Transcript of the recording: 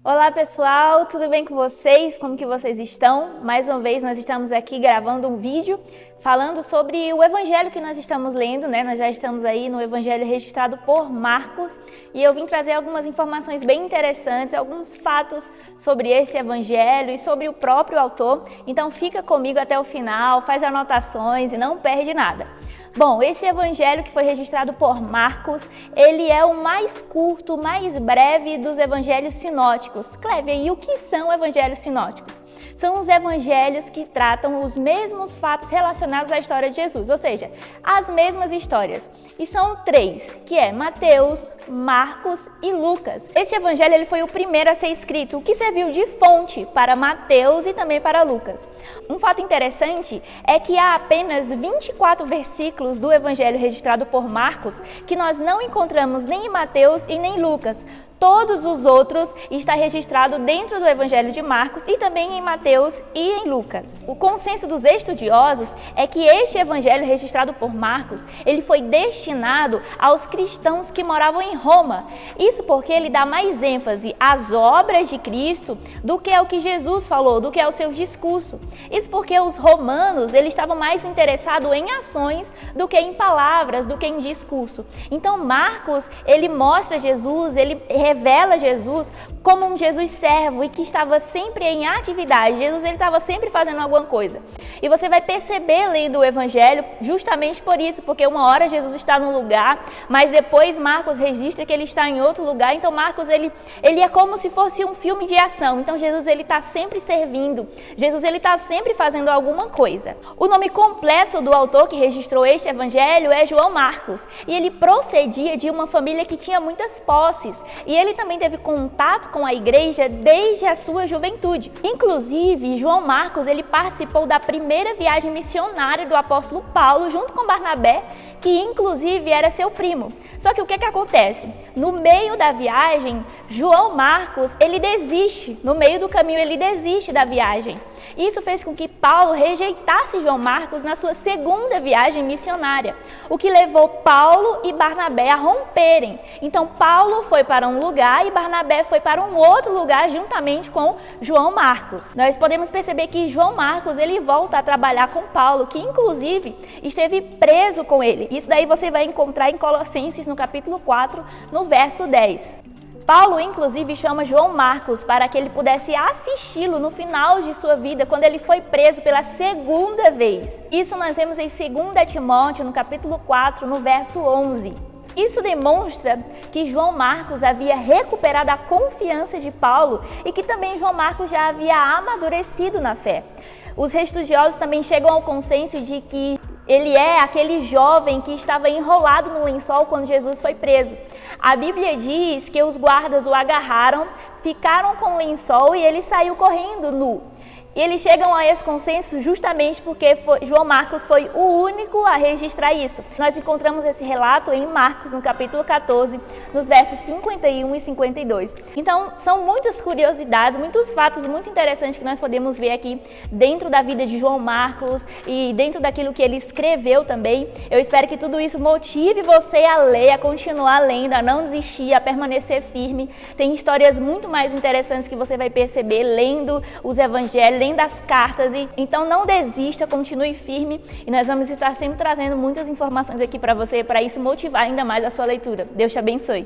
Olá pessoal, tudo bem com vocês? Como que vocês estão? Mais uma vez nós estamos aqui gravando um vídeo falando sobre o evangelho que nós estamos lendo, né? Nós já estamos aí no evangelho registrado por Marcos e eu vim trazer algumas informações bem interessantes, alguns fatos sobre esse evangelho e sobre o próprio autor. Então fica comigo até o final, faz anotações e não perde nada. Bom, esse evangelho que foi registrado por Marcos, ele é o mais curto, mais breve dos evangelhos sinóticos. Clévia, e o que são evangelhos sinóticos? São os evangelhos que tratam os mesmos fatos relacionados à história de Jesus, ou seja, as mesmas histórias. E são três, que é Mateus, Marcos e Lucas. Esse evangelho ele foi o primeiro a ser escrito, o que serviu de fonte para Mateus e também para Lucas. Um fato interessante é que há apenas 24 versículos do evangelho registrado por Marcos que nós não encontramos nem em Mateus e nem em Lucas. Todos os outros está registrado dentro do evangelho de Marcos e também em Mateus e em Lucas. O consenso dos estudiosos é que este evangelho registrado por Marcos, ele foi destinado aos cristãos que moravam em Roma. Isso porque ele dá mais ênfase às obras de Cristo do que ao que Jesus falou, do que ao seu discurso. Isso porque os romanos, eles estavam mais interessados em ações do que em palavras, do que em discurso. Então Marcos, ele mostra Jesus, ele revela Jesus como um Jesus servo e que estava sempre em atividade. Jesus ele estava sempre fazendo alguma coisa. E você vai perceber lendo o evangelho justamente por isso, porque uma hora Jesus está num lugar, mas depois Marcos registra que ele está em outro lugar. Então Marcos ele é como se fosse um filme de ação. Então Jesus ele está sempre servindo. Jesus ele está sempre fazendo alguma coisa. O nome completo do autor que registrou este evangelho é João Marcos. E ele procedia de uma família que tinha muitas posses. E ele também teve contato com a igreja desde a sua juventude. Inclusive, João Marcos ele participou da primeira viagem missionária do apóstolo Paulo junto com Barnabé, que inclusive era seu primo. Só que o que acontece? No meio da viagem, João Marcos ele desiste. No meio do caminho ele desiste da viagem. Isso fez com que Paulo rejeitasse João Marcos na sua segunda viagem missionária, o que levou Paulo e Barnabé a romperem. Então Paulo foi para um lugar e Barnabé foi para um outro lugar juntamente com João Marcos. Nós podemos perceber que João Marcos ele volta a trabalhar com Paulo, que inclusive esteve preso com ele. Isso daí você vai encontrar em Colossenses no capítulo 4, no verso 10. Paulo, inclusive, chama João Marcos para que ele pudesse assisti-lo no final de sua vida, quando ele foi preso pela segunda vez. Isso nós vemos em 2 Timóteo, no capítulo 4, no verso 11. Isso demonstra que João Marcos havia recuperado a confiança de Paulo e que também João Marcos já havia amadurecido na fé. Os estudiosos também chegam ao consenso de que ele é aquele jovem que estava enrolado no lençol quando Jesus foi preso. A Bíblia diz que os guardas o agarraram, ficaram com o lençol e ele saiu correndo nu. E eles chegam a esse consenso justamente porque João Marcos foi o único a registrar isso. Nós encontramos esse relato em Marcos, no capítulo 14, nos versos 51 e 52. Então, são muitas curiosidades, muitos fatos muito interessantes que nós podemos ver aqui dentro da vida de João Marcos e dentro daquilo que ele escreveu também. Eu espero que tudo isso motive você a ler, a continuar lendo, a não desistir, a permanecer firme. Tem histórias muito mais interessantes que você vai perceber lendo os evangelhos, além das cartas, e então não desista, continue firme e nós vamos estar sempre trazendo muitas informações aqui para você, para isso motivar ainda mais a sua leitura. Deus te abençoe.